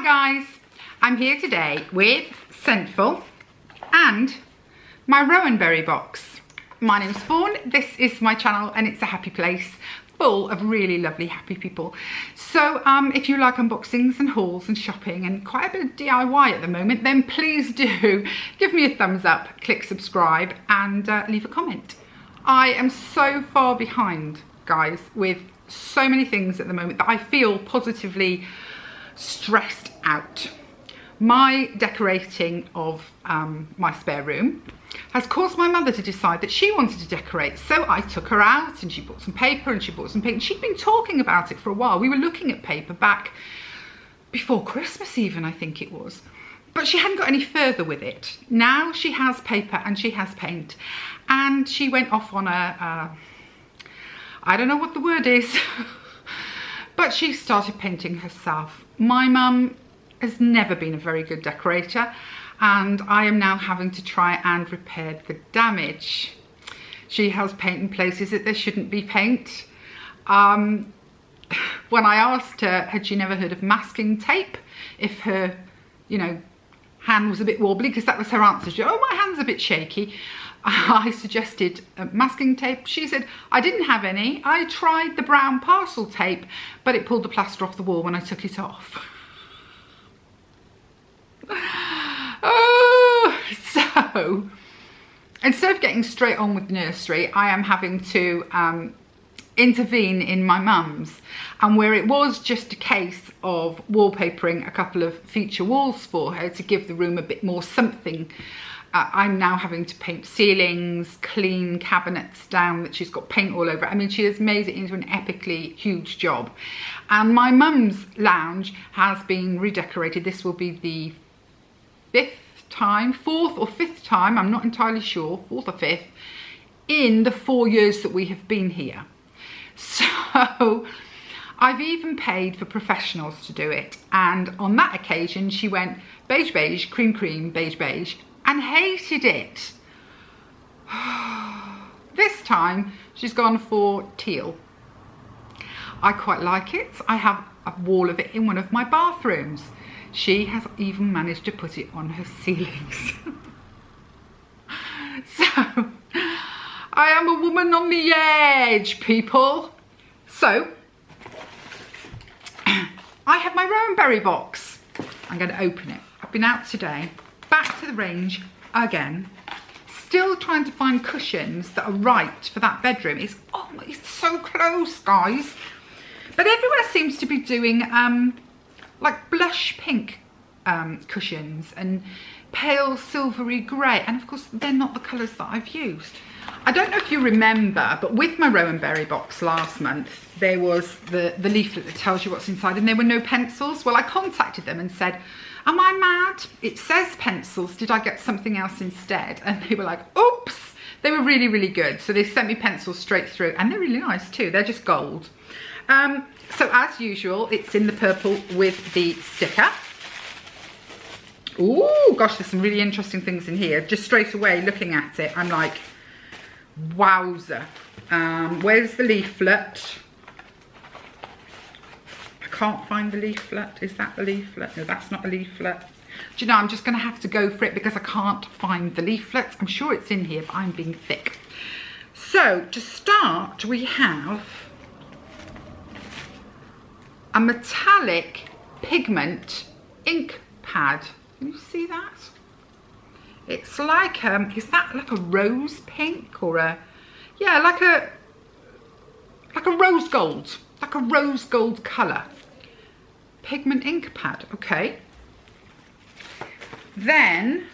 guys, I'm here today with Scentful and my Rowan Berry box. My name's Fawn, this is my channel and it's a happy place full of really lovely happy people. So if you like unboxings and hauls and shopping and quite a bit of DIY at the moment, then please do give me a thumbs up, click subscribe and leave a comment. I am so far behind, guys, with so many things at the moment that I feel positively stressed out. My decorating of my spare room has caused my mother to decide that she wanted to decorate, so I took her out and she bought some paper and she bought some paint. She'd been talking about it for a while. We were looking at paper back before Christmas even, I think it was, but she hadn't got any further with it. Now she has paper and she has paint, and she went off on a I don't know what the word is but she started painting herself. My mum has never been a very good decorator and I am now having to try and repair the damage. She has paint in places that there shouldn't be paint. When I asked her, had she never heard of masking tape, if her, hand was a bit wobbly, because that was her answer. She said, oh, my hand's a bit shaky. I suggested masking tape. She said, I didn't have any. I tried the brown parcel tape, but it pulled the plaster off the wall when I took it off. Oh, so instead of getting straight on with nursery, I am having to intervene in my mum's, and where it was just a case of wallpapering a couple of feature walls for her to give the room a bit more something, I'm now having to paint ceilings, clean cabinets down that she's got paint all over. I mean, she has made it into an epically huge job. And my mum's lounge has been redecorated. This will be the fourth or fifth time, I'm not entirely sure, fourth or fifth, in the 4 years that we have been here. So I've even paid for professionals to do it. And on that occasion, she went beige, beige, cream, cream, beige, beige, and hated it. This time she's gone for teal. I quite like it. I have a wall of it in one of my bathrooms. She has even managed to put it on her ceilings. So I am a woman on the edge, people. So I have my Rowan Berry box. I'm going to open it. I've been out today, back to the range again, still trying to find cushions that are right for that bedroom. It's so close, guys. But everywhere seems to be doing like blush pink cushions and pale silvery grey, and of course they're not the colours that I've used. I don't know if you remember, but with my Rowan Berry box last month there was the leaflet that tells you what's inside, and there were no pencils. Well, I contacted them and said, am I mad? It says pencils, did I get something else instead? And they were like, oops. They were really, really good. So they sent me pencils straight through, and they're really nice too. They're just gold. So as usual, it's in the purple with the sticker. Ooh, gosh, there's some really interesting things in here. Just straight away looking at it, I'm like, wowzer. Where's the leaflet? I can't find the leaflet. Is that the leaflet? No, that's not a leaflet. Do you know, I'm just going to have to go for it because I can't find the leaflet. I'm sure it's in here, but I'm being thick. So to start, we have a metallic pigment ink pad. Can you see that? It's like, is that like a rose pink or a, yeah, like a rose gold, like a rose gold colour. Pigment ink pad, okay. Then,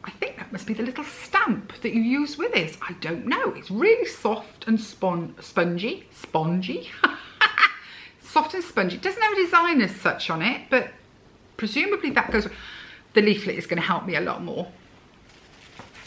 I think that must be the little stamp that you use with this. I don't know. It's really soft and spongy. Soft and spongy. It doesn't have a design as such on it, but presumably that goes. The leaflet is going to help me a lot more.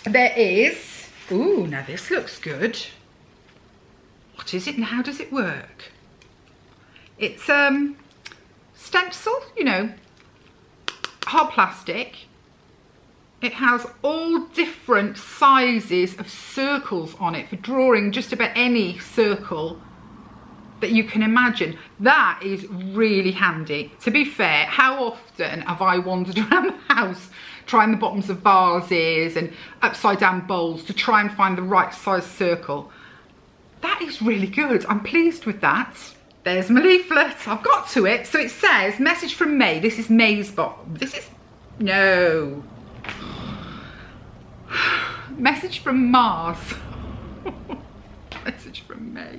There is, ooh, now this looks good. What is it and how does it work? It's stencil, hard plastic. It has all different sizes of circles on it for drawing just about any circle that you can imagine. That is really handy. To be fair, how often have I wandered around the house trying the bottoms of vases and upside down bowls to try and find the right size circle? That is really good. I'm pleased with that. There's my leaflet. I've got to it. So it says, message from May. This is May's bottom. This is, no. Message from Mars. Message from May.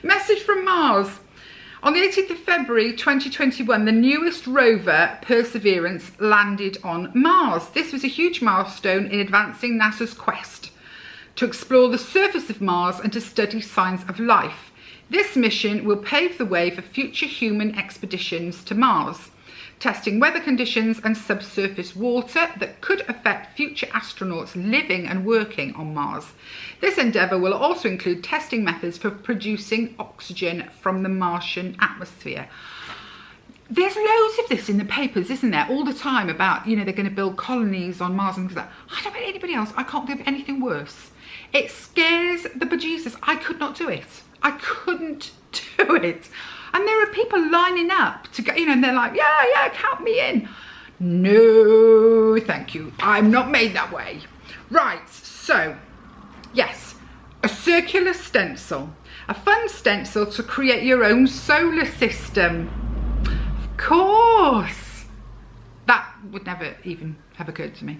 Message from Mars. On the 18th of February 2021, the newest rover, Perseverance, landed on Mars. This was a huge milestone in advancing NASA's quest to explore the surface of Mars and to study signs of life. This mission will pave the way for future human expeditions to Mars, testing weather conditions and subsurface water that could affect future astronauts living and working on Mars. This endeavour will also include testing methods for producing oxygen from the Martian atmosphere. There's loads of this in the papers, isn't there, all the time about, you know, they're going to build colonies on Mars and things like that. I don't know anybody else. I can't think of anything worse. It scares the bejesus. I could not do it. I couldn't do it. And there are people lining up to go, you know, and they're like, yeah, count me in. No, thank you. I'm not made that way. Right, so, yes, a circular stencil. A fun stencil to create your own solar system. Of course. That would never even have occurred to me.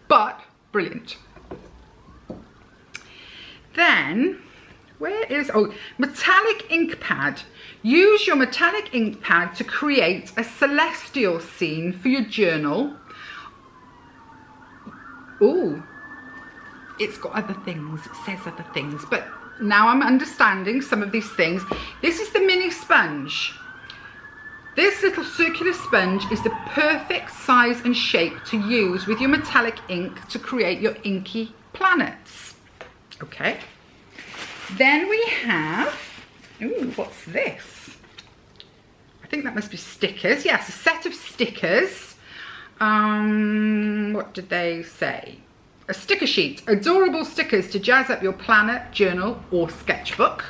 But, brilliant. Then, where is, oh, metallic ink pad. Use your metallic ink pad to create a celestial scene for your journal. Oh, it's got other things, it says other things, but now I'm understanding some of these things. This is the mini sponge. This little circular sponge is the perfect size and shape to use with your metallic ink to create your inky planets. Okay. Then we have, ooh, what's this? I think that must be stickers. Yes, a set of stickers. What did they say? A sticker sheet. Adorable stickers to jazz up your planner, journal or sketchbook.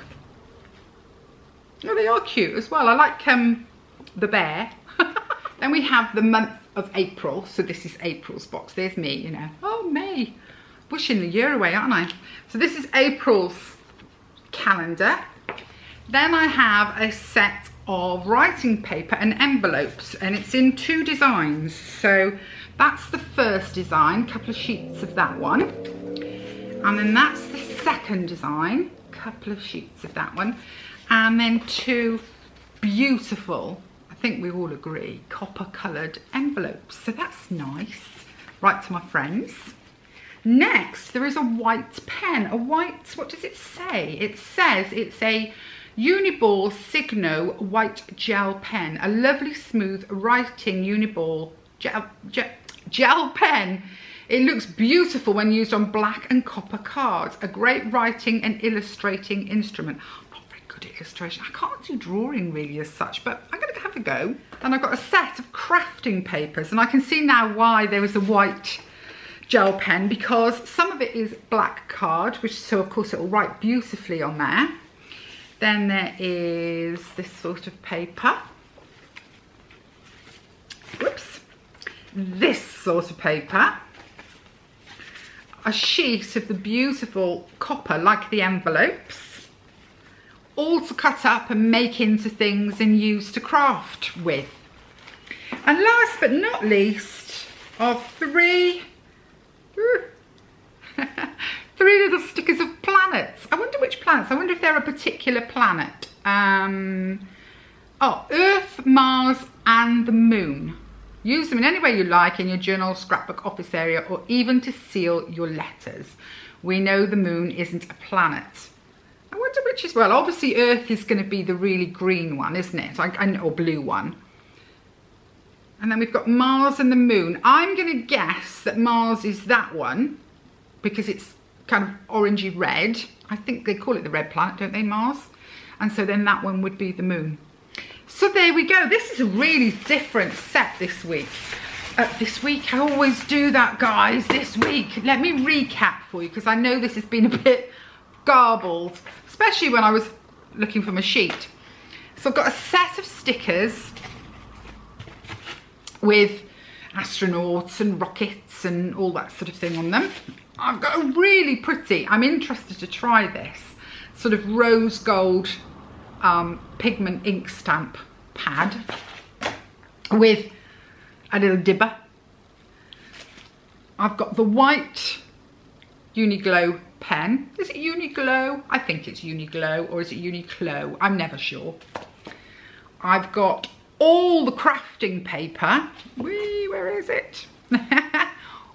Oh, they are cute as well. I like the bear. Then we have the month of April. So this is April's box. There's me, you know. Oh, May. Wishing the year away, aren't I? So this is April's calendar. Then I have a set of writing paper and envelopes, and it's in 2 designs. So that's the first design, a couple of sheets of that one, and then that's the second design, a couple of sheets of that one, and then 2 beautiful, I think we all agree, copper coloured envelopes. So that's nice. Right to my friends. Next, there is a white pen. A white, what does it say? It says it's a Uniball Signo white gel pen. A lovely smooth writing Uniball gel pen. It looks beautiful when used on black and copper cards. A great writing and illustrating instrument. I'm not very good at illustration. I can't do drawing really as such, but I'm going to have a go. And I've got a set of crafting papers, and I can see now why there was a white gel pen, because some of it is black card, which so of course it will write beautifully on there. Then there is this sort of paper. Whoops. This sort of paper. A sheet of the beautiful copper, like the envelopes, all to cut up and make into things and use to craft with. And last but not least, of 3 little stickers of planets. I wonder which planets. I wonder if they're a particular planet. Oh, Earth, Mars and the Moon. Use them in any way you like in your journal, scrapbook, office area, or even to seal your letters. We know the Moon isn't a planet. I wonder which is, well, obviously Earth is going to be the really green one, isn't it? Or blue one. And then we've got Mars and the Moon. I'm going to guess that Mars is that one, because it's kind of orangey red. I think they call it the red planet, don't they, Mars? And so then that one would be the Moon. So there we go. This is a really different set this week. I always do that, guys, this week. Let me recap for you, because I know this has been a bit garbled, especially when I was looking for my sheet. So I've got a set of stickers with astronauts and rockets and all that sort of thing on them. I've got a really pretty, I'm interested to try this, sort of rose gold pigment ink stamp pad with a little dibber. I've got the white Uniglow pen. Is it Uniglow? I think it's Uniglow, or is it Uniqlo? I'm never sure. I've got all the crafting paper. Where is it?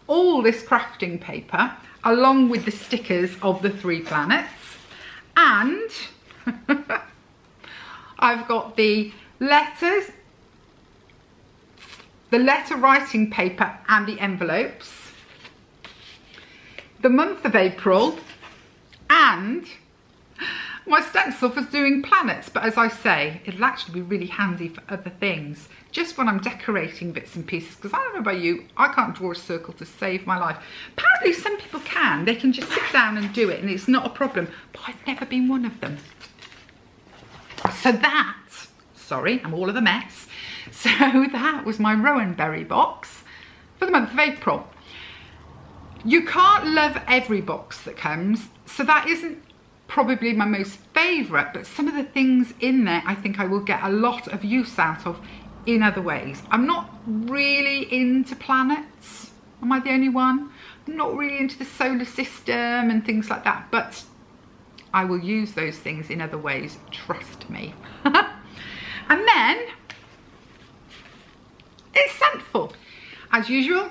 All this crafting paper, along with the stickers of the 3 planets. And I've got the letters, the letter writing paper and the envelopes, the month of April, and my stencil for doing planets. But as I say, it'll actually be really handy for other things, just when I'm decorating bits and pieces, because I don't know about you, I can't draw a circle to save my life. Apparently some people can. They can just sit down and do it and it's not a problem, but I've never been one of them. So that, sorry, I'm all of a mess. So that was my Rowan Berry box for the month of April. You can't love every box that comes, so that isn't probably my most favourite, but some of the things in there I think I will get a lot of use out of in other ways. I'm not really into planets. Am I the only one? I'm not really into the solar system and things like that, but I will use those things in other ways, trust me. And then it's Scentful. As usual,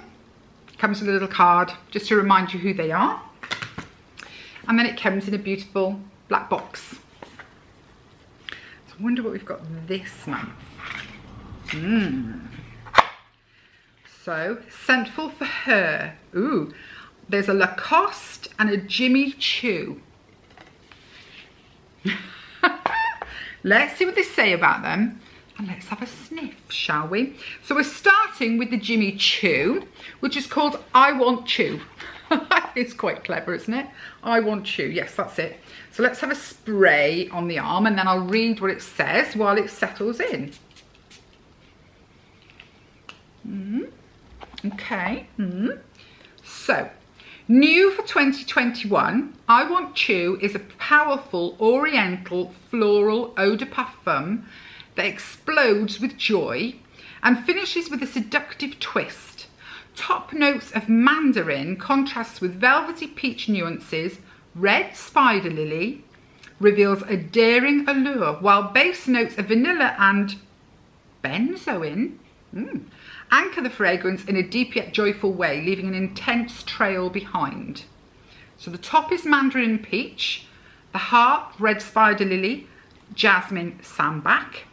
comes with a little card just to remind you who they are. And then it comes in a beautiful black box. So I wonder what we've got this month. So, Scentful for her. Ooh, there's a Lacoste and a Jimmy Choo. Let's see what they say about them. And let's have a sniff, shall we? So we're starting with the Jimmy Choo, which is called I Want Choo. It's quite clever, isn't it? I Want Choo, yes, that's it. So let's have a spray on the arm and then I'll read what it says while it settles in. Okay. So, new for 2021, I Want Choo is a powerful oriental floral eau de parfum that explodes with joy and finishes with a seductive twist. Top notes of mandarin contrasts with velvety peach nuances, red spider lily reveals a daring allure, while base notes of vanilla and benzoin anchor the fragrance in a deep yet joyful way, leaving an intense trail behind. So the top is mandarin and peach, the heart red spider lily, jasmine sambac,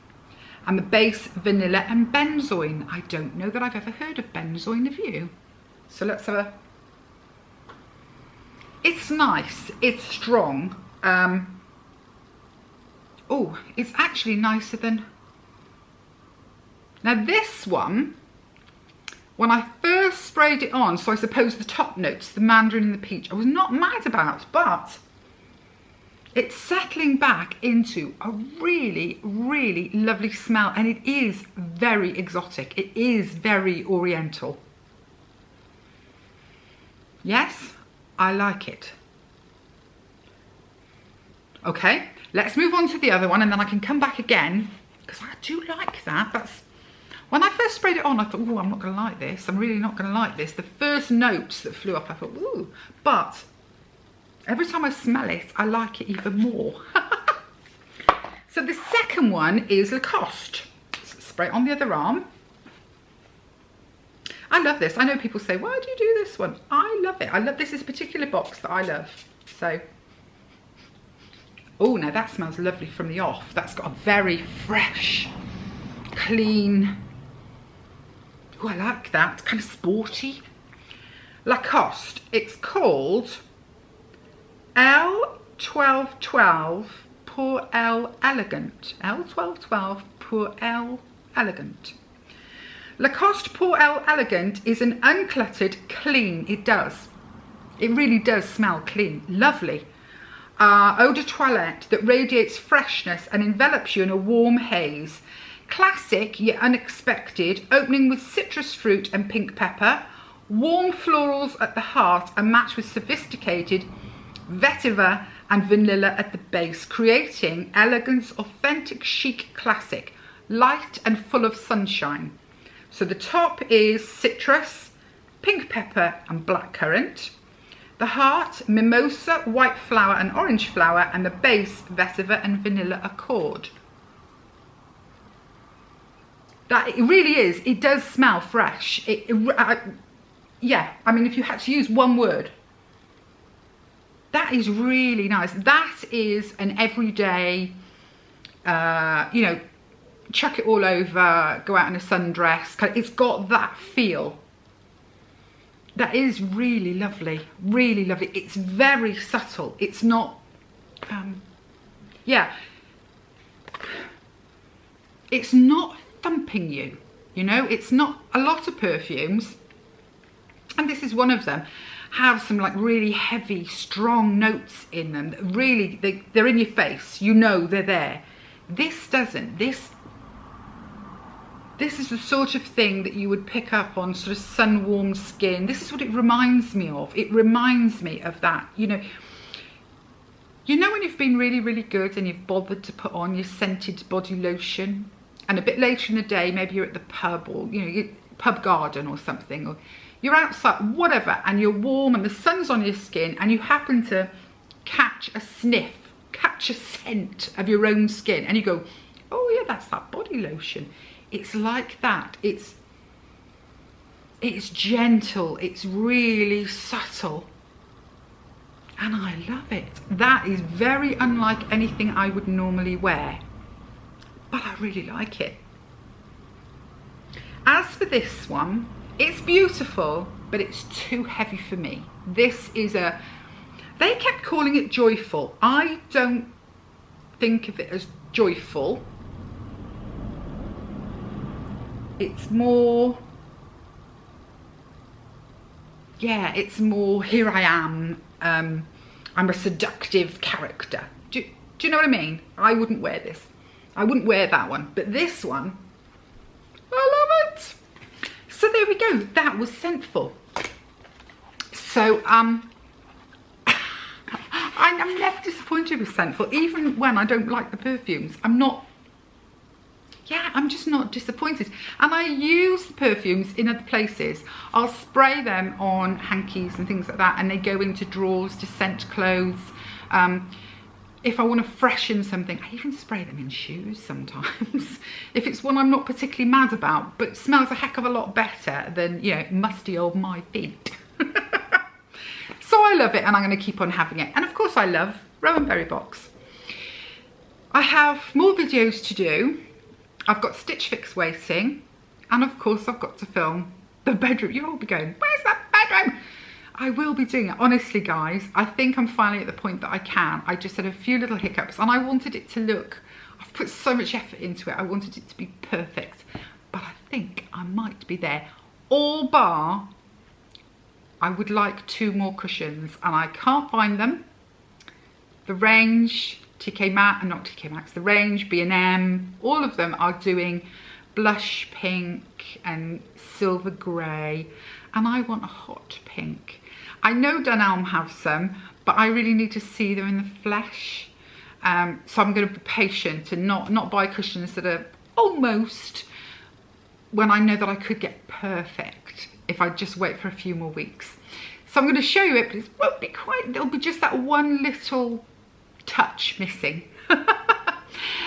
and the base vanilla and benzoin. I don't know that I've ever heard of benzoin, have you? So let's have a... It's nice, it's strong. Oh, it's actually nicer than... Now this one, when I first sprayed it on, so I suppose the top notes, the mandarin and the peach, I was not mad about, but it's settling back into a really, really lovely smell, and it is very exotic. It is very oriental. Yes, I like it. Okay, let's move on to the other one and then I can come back again, because I do like that. That's... When I first sprayed it on, I thought, oh, I'm not going to like this. I'm really not going to like this. The first notes that flew up, I thought, ooh. But every time I smell it, I like it even more. So the second one is Lacoste. Spray it on the other arm. I love this. I know people say, why do you do this one? I love it. I love this. Is a particular box that I love. So, oh, now that smells lovely from the off. That's got a very fresh, clean... Oh, I like that. It's kind of sporty. Lacoste. It's called L1212 Pour Elle Elegant. L1212 Pour Elle Elegant. Lacoste Pour Elle Elegant is an uncluttered, clean. It does. It really does smell clean. Lovely. eau de toilette that radiates freshness and envelops you in a warm haze. Classic yet unexpected, opening with citrus fruit and pink pepper. Warm florals at the heart and matched with sophisticated vetiver and vanilla at the base, creating elegance, authentic, chic, classic, light and full of sunshine. So the top is citrus, pink pepper and blackcurrant. The heart, mimosa, white flower and orange flower, and the base, vetiver and vanilla accord. That it really is. It does smell fresh. Yeah, I mean, if you had to use one word, that is really nice. That is an everyday, you know, chuck it all over, go out in a sundress. It's got that feel. That is really lovely, really lovely. It's very subtle. It's not, yeah, it's not thumping you, you know. It's not, a lot of perfumes, and this is one of them, have some like really heavy, strong notes in them. Really, they're in your face. You know they're there. This doesn't. This is the sort of thing that you would pick up on sort of sun-warmed skin. This is what it reminds me of. It reminds me of that, you know when you've been really, really good and you've bothered to put on your scented body lotion, and a bit later in the day, maybe you're at the pub, or, you know, your pub garden or something, or you're outside, whatever, and you're warm and the sun's on your skin, and you happen to catch a sniff, catch a scent of your own skin, and you go, oh yeah, that's that body lotion. It's like that. It's gentle. It's really subtle. And I love it. That is very unlike anything I would normally wear. But I really like it. As for this one, it's beautiful, but it's too heavy for me. This is they kept calling it joyful. I don't think of it as joyful. It's more, yeah, it's more, here I am, I'm a seductive character. Do you know what I mean? I wouldn't wear this. I wouldn't wear that one. But this one, I love it. So there we go. That was Scentful. So, I'm never disappointed with Scentful, even when I don't like the perfumes. I'm just not disappointed. And I use the perfumes in other places. I'll spray them on hankies and things like that, and they go into drawers to scent clothes. If I want to freshen something, I even spray them in shoes sometimes. If it's one I'm not particularly mad about, but smells a heck of a lot better than, you know, musty old my feet. So I love it, and I'm going to keep on having it. And of course I love Rowan Berry box. I have more videos to do. I've got Stitch Fix waiting, and of course I've got to film the bedroom. You'll all be going, where's that bedroom? I will be doing it. Honestly, guys, I think I'm finally at the point that I can. I just had a few little hiccups, and I wanted it to look, I've put so much effort into it. I wanted it to be perfect, but I think I might be there. All bar, I would like 2 more cushions, and I can't find them. The range, TK Maxx, not TK Maxx, the range, B&M, all of them are doing blush pink and silver grey, and I want a hot pink. I know Dunelm have some, but I really need to see them in the flesh. So I'm going to be patient and not buy cushions that are almost, when I know that I could get perfect if I just wait for a few more weeks. So I'm going to show you it, but it won't be quite, there'll be just that one little touch missing.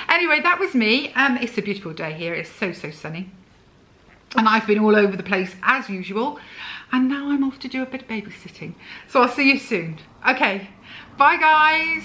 Anyway, that was me. It's a beautiful day here. It's so sunny, and I've been all over the place as usual, and now I'm off to do a bit of babysitting. So I'll see you soon. Okay, bye guys.